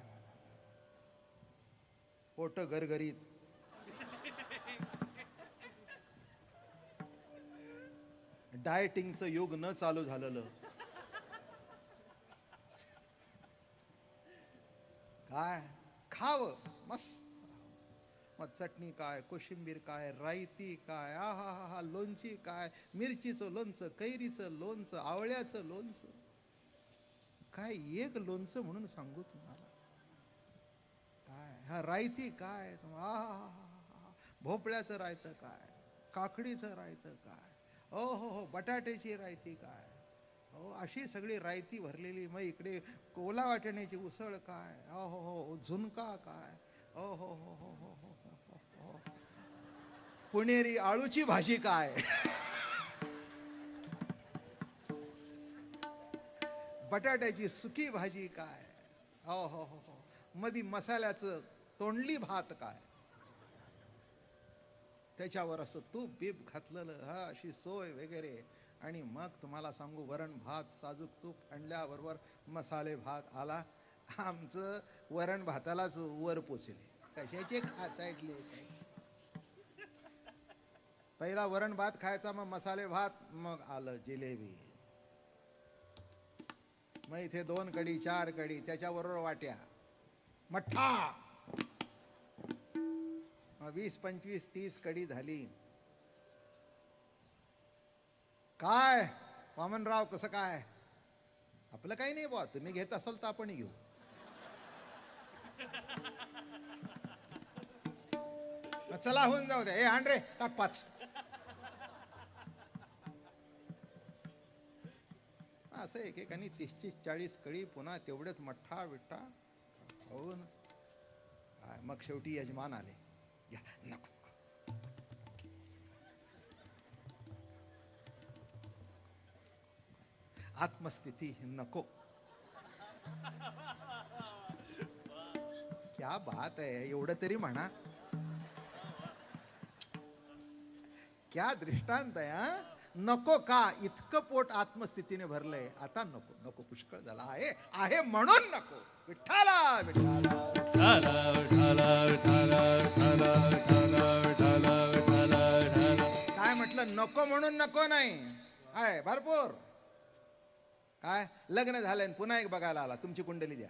पोट गरगरीत. डायटिंगचं युग न चालू झालेलं. काय खावं मस्त. मग चटणी काय, कोशिंबीर काय, रायती काय, आहा हा हा, लोणची काय, मिरचीचं लोणचं, कैरीचं लोणचं, आवळ्याचं लोणचं. काय एक लोणचं म्हणून सांगू तुम्हाला. काय हा रायती काय, आहा, भोपळ्याचं रायतं काय, काकडीचं रायतं काय, हो हो हो, बटाट्याची रायती काय, हो अशी सगळी रायती भरलेली. मग इकडे कोला वाटण्याची उसळ काय, हो हो हो, झुणका काय, हो हो हो हो हो हो हो, पुणेरी आळूची भाजी काय, बटाट्याची सुकी भाजी काय, हो हो हो हो, मधी मसाल्याचं तोंडली भात काय, त्याच्यावर असं तूप बीप घातलेलं, हा अशी सोय वगैरे. आणि मग तुम्हाला सांगू, वरण भात, साजूक तूप आणल्याबरोबर मसाले भात आला. आमचं वरण भातालाच वर पोचले. कशाचे खाता येतले. पहिला वरण भात खायचा, मग मसाले भात, मग आलं जिलेबी, मग इथे 2 कढी 4 कढी, त्याच्याबरोबर वाट्या, मठ्ठा, 20, 25, 30 कढी झाली. काय वामनराव कसं काय. आपलं काही नाही बुवा, तुम्ही घेत असाल तर आपण घेऊ. चला होऊन जाऊ द्या. आण रे, टाक 5. असं एकेकानी 30-40 कळी, पुन्हा तेवढेच मठ्ठा विठ्ठा होऊन मग शेवटी यजमान आले. या नको, आत्मस्थिती नको. क्या बात आहे. एवढं तरी म्हणा. क्या दृष्टांत आहे. हा नको का, इतकं पोट आत्मस्थितीने भरलंय. आता नको नको, पुष्कळ झाला आहे. आहे म्हणून नको. विठ्ठला विठ्ठला काय म्हटलं, नको म्हणून नको नाही. आहे भरपूर. काय लग्न झालंय पुन्हा एक बघायला आला, तुमची कुंडली द्या.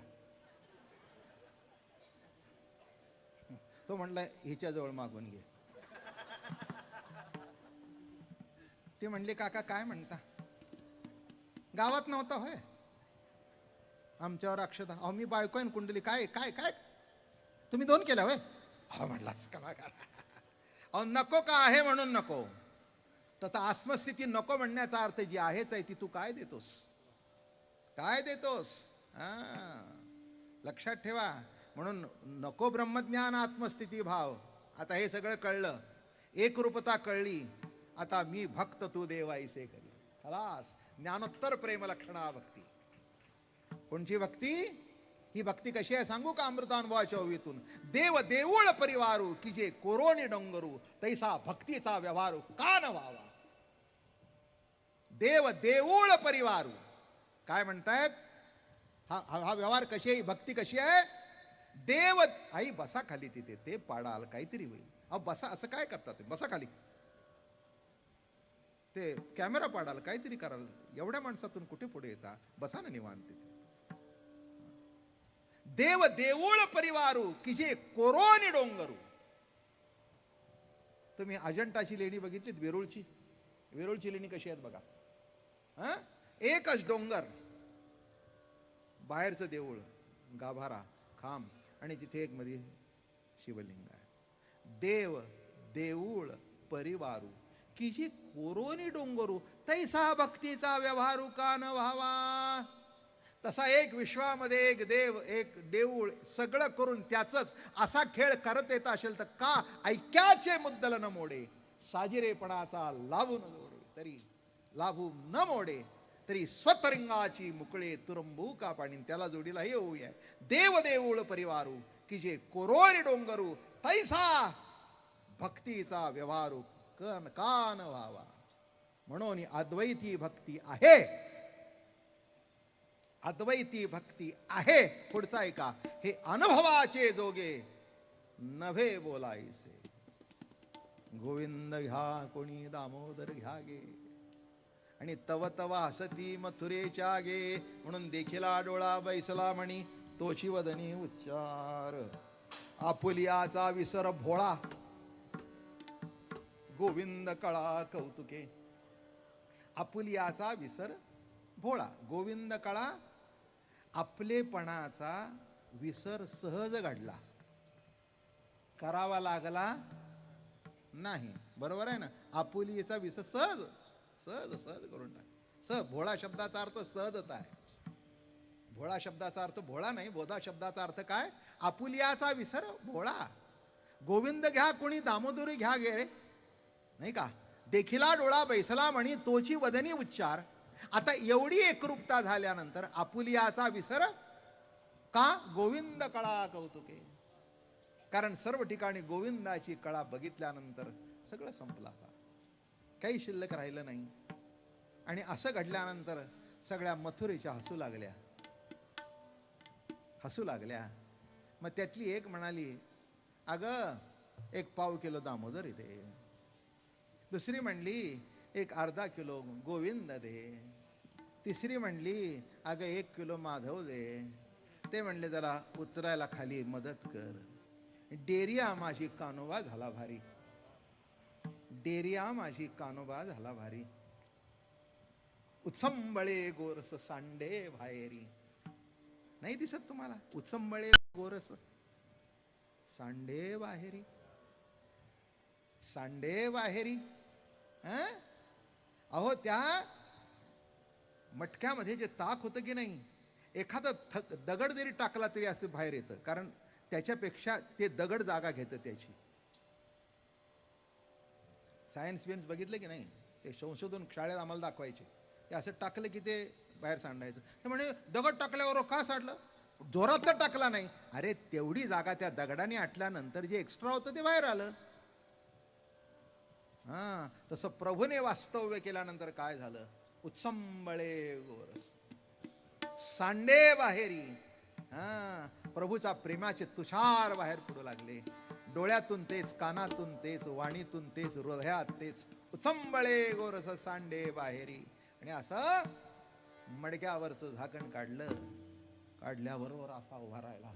तो म्हटलं हिच्या जवळ मागून घे. ती म्हणली काका काय म्हणता, गावात नव्हता होय, आमच्यावर अक्षता. अहो मी बायको आहे, कुंडली काय काय काय तुम्ही 2 केल्या होय. हा म्हटला अहो नको का, आहे म्हणून नको. तर आत्मस्थिती नको म्हणण्याचा अर्थ जी आहेच आहे ती तू काय देतोस, काय देतोस. लक्षात ठेवा. म्हणून नको ब्रह्मज्ञान, आत्मस्थिती भाव. आता हे सगळं कळलं, एकरूपता कळली. आता मी भक्त तू देवाईसे करी. खलास. ज्ञानोत्तर प्रेम लक्षणा भक्ती. कोणची भक्ती. ही भक्ती कशी आहे सांगू का, अमृतानुभवाच्या ओवीतून. देव देऊळ परिवारू की जे कोरोनी डोंगरू, तैसा भक्तीचा व्यवहारू का न व्हावा. देव देऊळ परिवारू काय म्हणतायत. हा व्यवहार कशी आहे, भक्ती कशी आहे. देव आई बसा खाली, तिथे ते पाडाल काहीतरी होईल. अहो बसा, असं काय करतात, बसा खाली. ते कॅमेरा पाडाल काहीतरी कराल. एवढ्या माणसातून कुठे पुढे येता, बसा ना निवांत तिथे. देव देऊळ परिवारू की जे कोरोनी डोंगरू. तुम्ही अजंठाची लेणी बघितलीत, वेरूळची लेणी कशी आहेत बघा. एकच डोंगर, बाहेरचं देऊळ, गाभारा, खांब, आणि तिथे एक मध्ये शिवलिंग आहे. देव देऊळ परिवारू की जी कोरोनी डोंगरू तैसा भक्तीचा व्यवहारू का न व्हावा. तसा एक विश्वामध्ये एक देव एक देऊळ सगळं करून त्याचंच असा खेळ करत येत असेल तर का ऐक्याचे मुद्दल न मोडे. साजिरेपणाचा लावून जोडे तरी लाभू न मोडे. तरी स्वतरंगाची मुकळे तुरंबू का पाणी. त्याला जोडीला हे होऊया देव देऊळ परिवारू की जे कोरोनी डोंगरू तैसा भक्तीचा व्यवहारू कन कान व्हावा. म्हणून अद्वैती भक्ती आहे. अद्वैती भक्ती आहे. पुढचा ऐका हे अनुभवाचे जोगे नभे बोलायचे. गोविंद घ्या कोणी दामोदर घ्या गे आणि तव तव हसती मथुरेच्या गे. म्हणून देखिला डोळा बैसला म्हणी तोची वदनी उच्चार. आपुलियाचा विसर भोळा गोविंद कळा कौतुके. आपुलियाचा विसर भोळा गोविंद कळा. आपलेपणाचा विसर सहज घडला. करावा लागला नाही. बरोबर आहे ना. आपुलीचा विसर सहज सहज सहज करून टाक. सहज. भोळा शब्दाचा अर्थ सहजता आहे. भोळा शब्दाचा अर्थ भोळा नाही. भोळा शब्दाचा अर्थ काय. आपुलियाचा विसर भोळा. गोविंद घ्या कोणी दामोदरी घ्या गे नाही का. देखिला डोळा बैसला म्हणी तोची वदनी उच्चार. आता एवढी एकरूपता झाल्यानंतर आपुलियाचा विसर का गोविंद कळा कौतुके. कारण सर्व ठिकाणी गोविंदाची कळा बघितल्यानंतर सगळं संपलं. आता काही शिल्लक राहिलं नाही. आणि असं घडल्यानंतर सगळ्या मथुरेच्या हसू लागल्या. हसू लागल्या. मग त्यातली एक म्हणाली अगं 1 पाव किलो दामोदर दे. दुसरी म्हणली 1 अर्धा किलो गोविंद दे. तिसरी म्हणली अगं 1 किलो माधव दे. ते म्हणले जरा उतरायला खाली मदत कर. डेरिया माझी कानोबा झाला भारी. डेरिया माझी कानोबा झाला भारी. उचंबळे गोरस सांडे बाहेरी. नाही दिसत तुम्हाला. उचंबळे गोरस सांडे बाहेरी. सांडे बाहेरी. अहो त्या मटक्यामध्ये जे ताक होतं की नाही एखादा दगड जरी टाकला तरी असं बाहेर येतं. कारण त्याच्यापेक्षा ते दगड जागा घेतं त्याची. सायन्स बियन्स बघितलं की नाही. ते संशोधन शाळेत आम्हाला दाखवायचे. ते असं टाकलं की ते बाहेर सांडायचं. ते म्हणे दगड टाकल्यावर का सांडलं. जोरात तर टाकला नाही. अरे तेवढी जागा त्या दगडाने आटल्यानंतर जे एक्स्ट्रा होतं ते बाहेर आलं. तसं प्रभूने वास्तव्य केल्यानंतर काय झालं. उच्चंबळे गोरस सांडे बाहेरी. प्रभूचा प्रेमाचे तुषार बाहेर पडू लागले. डोळ्यातून तेच, कानातून तेच, वाणीतून तेच, हृदयात तेच. उचंबळे गोरस सांडे बाहेरी. आणि असं मडक्यावरचं झाकण काढलं. काढल्याबरोबर असा उभा राहिला.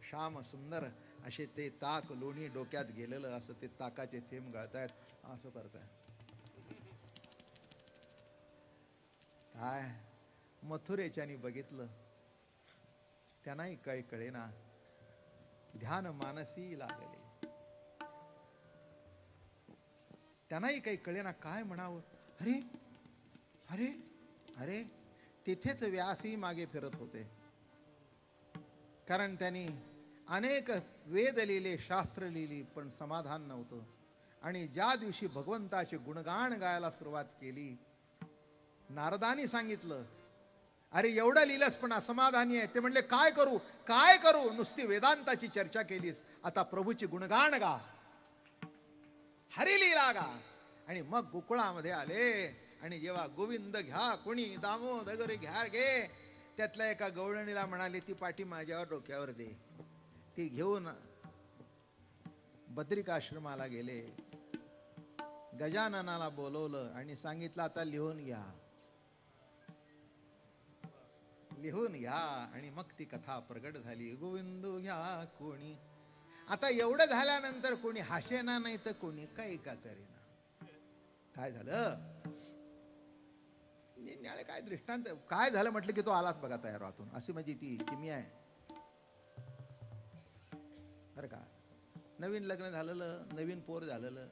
श्याम सुंदर असे ते ताक लोणी डोक्यात गेलेलं असं ते ताकाचे थेंब गळतायत. असं करतायत. काय मथुरेच्यानी बघितलं. त्यांनाही काही कळेना. ध्यान मानसी लागले. त्यांनाही काही कळेना काय म्हणावं. अरे अरे अरे तिथेच व्यासही मागे फिरत होते. कारण त्यांनी अनेक वेद लिहिले, शास्त्र लिहिली, पण समाधान नव्हतं. आणि ज्या दिवशी भगवंताचे गुणगान गायला सुरुवात केली नारदानी सांगितलं अरे एवढं लिहिलंस पण असमाधानी आहे. ते म्हणले काय करू काय करू. नुसती वेदांताची चर्चा केलीस. आता प्रभूची गुणगान गा, हरिलीला गा. आणि मग गोकुळामध्ये आले. आणि जेव्हा गोविंद घ्या कोणी दामोदर घ्या गे. त्यातल्या एका गवळणीला म्हणाले ती पाठी माझ्यावर डोक्यावर दे. ती घेऊन बद्रिकाश्रमाला गेले. गजाननाला बोलवलं आणि सांगितलं आता लिहून घ्या. लिहून घ्या. आणि मग ती कथा प्रगट झाली. गोविंद घ्या कोणी. आता एवढं झाल्यानंतर कोणी हाशेना नाही तर कोणी काही का करेना. काय झालं न्याळे काय दृष्टांत काय झालं म्हटलं की तो आलाच बघा तयारातून. अशी म्हणजे ती किमी आहे बरं का. नवीन लग्न झालेलं, नवीन पोर झालेलं,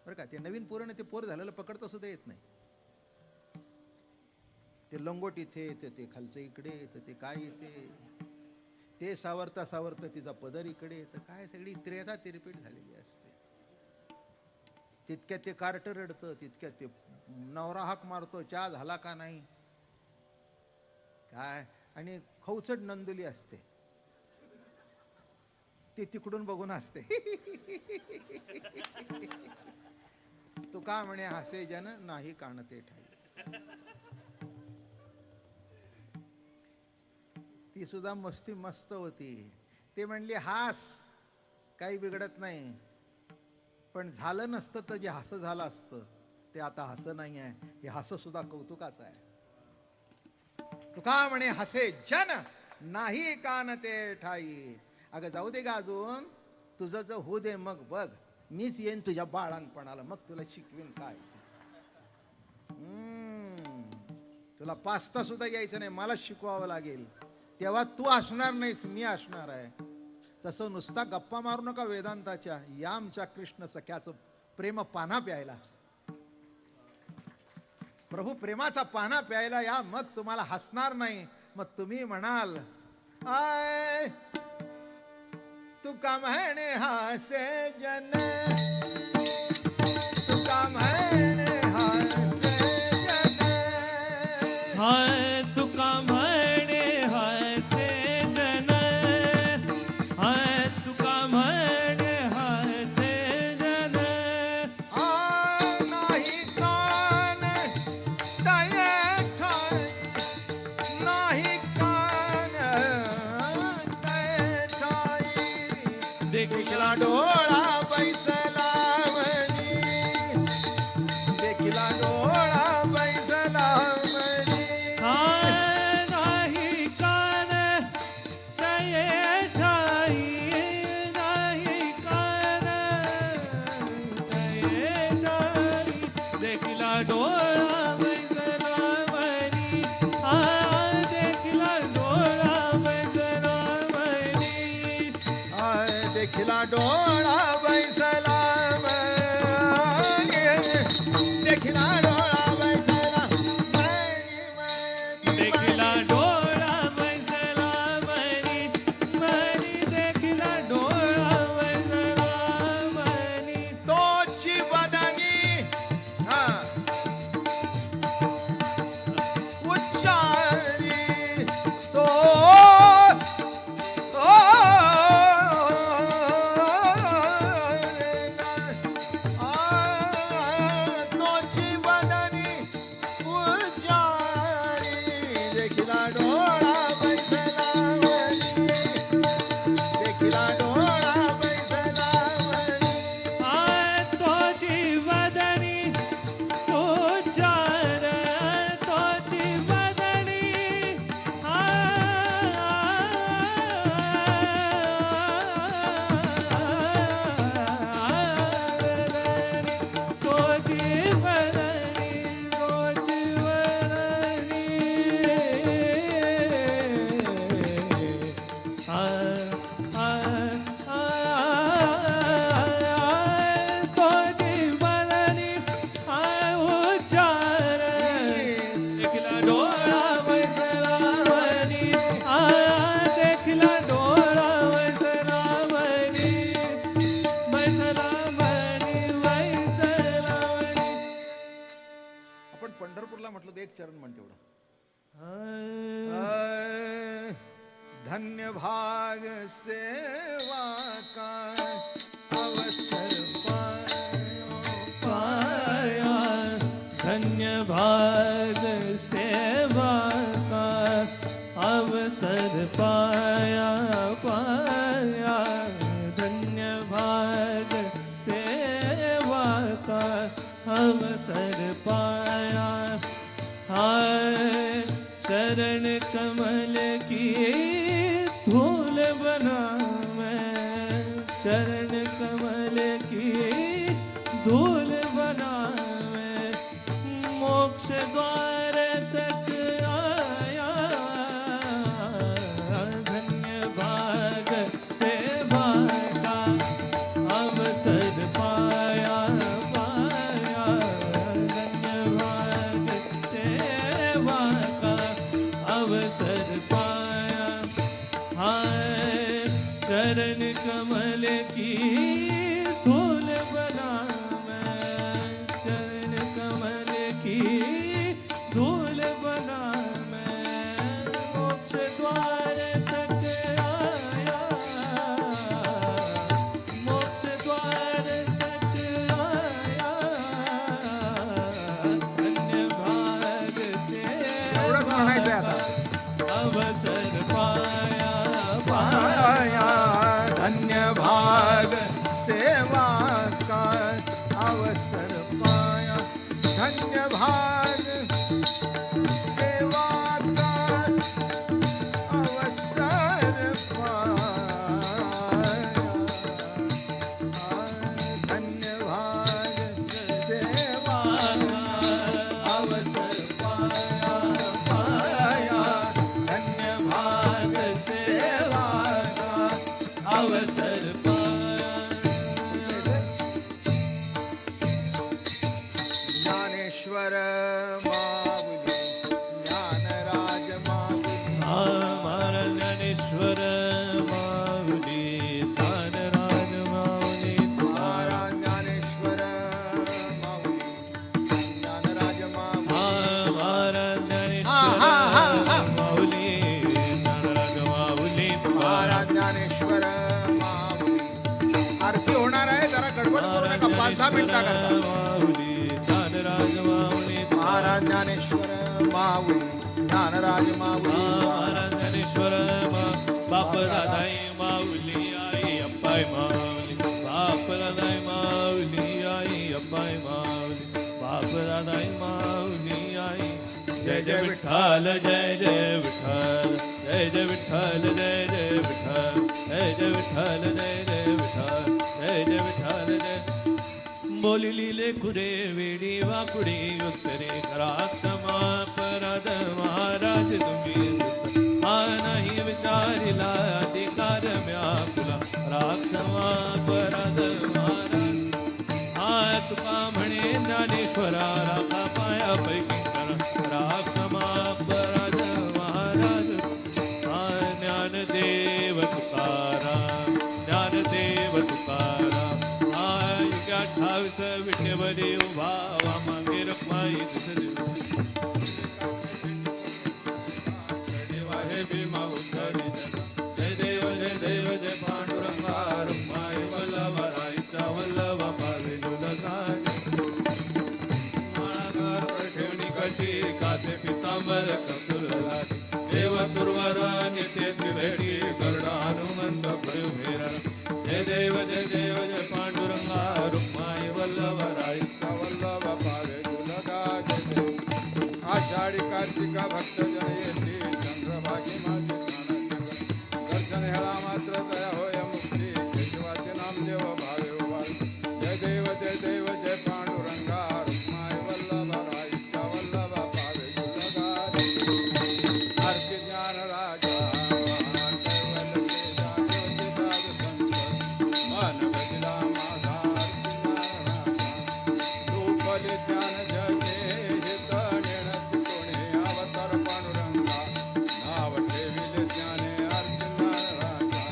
बरं का, ते नवीन पोराने ते पोर झालेलं पकडता सुद्धा येत नाही. ते लंगोट इथे तर ते खालचं इकडे तर ते काय इथे, ते सावरता सावरता तिचा पदर इकडे, तर काय सगळी त्रेधा तिरपीट झालेली असते. तितक्यात ते कार्ट रडतं, तितक्यात ते नवरा हाक मारतो, चहा झाला का नाही काय, आणि खवचट नंदुली असते, ती तिकडून बघून असते. तू का म्हणे हसे जन नाही काणते ठाई. ती सुद्धा मस्ती मस्त होती. ते म्हणली हास, काही बिघडत नाही, पण झालं नसतं तर जे हसं झालं असतं ते आता हसं नाही आहे, हे हसं सुद्धा कौतुकाचं आहे. तू का म्हणे हसे जन नाही कानते ठाई. अगं जाऊ दे का अजून, तुझं जर होऊ दे मग बघ, मीच येईन तुझ्या बाळांपणाला, मग तुला शिकवीन काय. तुला पास्ता सुद्धा यायचं नाही, मला शिकवावं लागेल, तेव्हा तू असणार नाहीस, मी असणार आहे. तसं नुसता गप्पा मारू नका वेदांताच्या, या आमच्या कृष्ण सख्याचं प्रेम पाना प्यायला, प्रभू प्रेमाचा पाना प्यायला या, मग तुम्हाला हसणार नाही. मग तुम्ही म्हणाल आय तू का म्हणे हासे जन, तू का म्हणे हासे जन, हाय तुका म्हणे हसे जन, हाय तुका म्हणे हसे जन. नाही कान तये ठाई, नाही कान तये ठाई. देखिला डोळा बैसला म्हणी, देखिला डोळा बैसला म्हणी. हाय नाही कान तये ठाई, नाही कान तये ठाई. देखिला डोळा बैसला म्हणी, देखिला डोळा बैसला म्हणी. देखिला डोळा बैसला म्हणी, देखिला डोळा बैसला म्हणी. देखिला डोळा बैसला म्हणी, म्हणी देखिला डोळा बैसला म्हणी. तोची बदनी उच्चारी, तो तोची बदनी उच्चारी. देखिला डोळा बैसला म्हणी, देखिला डोळा बैसला म्हणी. तोची वदनी उच्चार, तोची वदनी तोची वदनी, तोची वदनी. तोची वदनी उच्चार. देखिला डोळा बैसला म्हणी, देखिला डोळा बैसला म्हणी, बैसला म्हणी, बैसला म्हणी. आपण पंढरपूरला म्हटलं तर एक चरण म्हण तेवढं. धन्य भाग सेवा का अवसर पायो. पाया धन्य भाग सेवा का अवसर पाया, पाया धन्य भाग सेवा का अवसर पाया. हाय चरण कमल की धूल बना मैं, चरण कमल की धूल बना मैं. मोक्ष द्वार तक आया, धन्य भाग से कमल की धूल बना मैं, चरण कमल की धूल बना मैं, मोक्ष द्वार तक आया, मोक्ष द्वार तक आया, धन्य भाग से एवढंच म्हणायचंय आता. अवसर पाया, पाया धन्य भाग सेवा का अवसर पाया, धन्य भाग सेवा का अवसर पाया, धन्य भाग सेवा का अवसर पाया, पाया धन्य भाग सेवा का अवसर पाया. ज्ञानेश्वर माऊली ज्ञानराज माऊली, हमारा ज्ञानेश्वर माऊली, ज्ञानराज माऊली हमारा ज्ञानेश्वर माऊली ज्ञानराज माऊली, हमारा हा, हा, हा. ज्ञानेश्वर माऊली, ज्ञानराज माऊली हमारा ज्ञानेश्वर माऊली. आरती होणार आहे, जरा गडबड करू नका, 5-10 मिनिटा करता. माऊली, ज्ञानराज माऊली महाराज ज्ञानेश्वर माऊली ज्ञानराज माऊली, हमारा ज्ञानेश्वर बाप दादाई माऊली आई अप्पाई माऊली, बाप दादाई माऊली आई अप्पाई माऊली, बाप दादाई माऊली आई. जय जय विठ्ठल, जय जय विठ्ठल, जय जय विठ्ठल, जय जय विठ्ठल, जय जय विठ्ठल, जय जय विठ्ठल, जय जय विठ्ठल जय. बोलिली लेकुरे वेडी वाकुडी उत्तरे करा क्षमा अपराध महाराज तुम्ही, हा नाही विचारिला अधिकार म्याकुला, राक्षमा अपराध महाराज. हा तुका म्हणे ज्ञानेश्वरा राखा पायापैकी करा, राक्षमा अपराध महाराज. हा ज्ञानदेव तुकाराम, ज्ञानदेव तुकाराम. हा युगा 28 विटेवरी उभा वामागे रखमाई हे भीमा उत्तरी जय देव जय देव जय पांडुरंगा रुक्माई वल्लभराईचा वल्लभ पावे जुलकाय. माळाकार ठेवणी कशी काचे पितांबर कस्तुरलाटी, देव सुरवर नित्य त्रिवेणी गरुडा हनुमंत प्रयुमेर. जय देव जय देव जय पांडुरंगा रुक्माई वल्लभराईचा वल्लभ पावे जुलकाय. आषाढी कार्तिका भक्तजन येती चंद्रभागी माझे प्राणाचे, दर्शन हेळा मात्र दया होय मुक्ती, केशवाचे नामदेव भावे उभार. जय देव जय देव जय पांडुरंगा रुक्माई वल्लभराईचा वल्लभ पावे जुलगार. आरती ज्ञान राजा महान कैवल्य तेजा ज्योतिदार संत, मन गदिला माझा आरती ज्ञान राजा. रूपले ज्ञान जगे हित नेणती कोणी अवतार पांडुरंगा, नाव ठेविले ज्ञाने आरती ज्ञान राजा.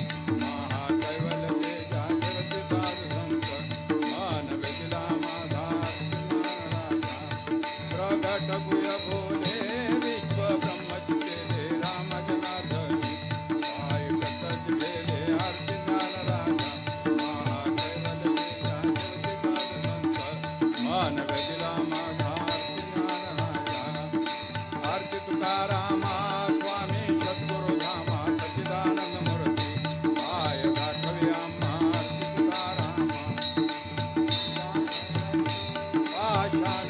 महाकैवल्य तेजा ज्योतिदार संत, मन गदिला माझा आरती ज्ञान राजा. प्रगट गुय बोले विश्व ब्रह्म चितेले राम जनार्दनी, पाय कटक गेले आरती ज्ञान राजा. महाकैवल्य तेजा ज्योतिदार संत, मन गदिला माझा आरती ज्ञान राजा. आरती तुकारामा स्वामी सद्गुरु धामा सच्चिदानंद मूर्ती, पाय दाखवी आम्हा आरती तुकारामा. पाषाण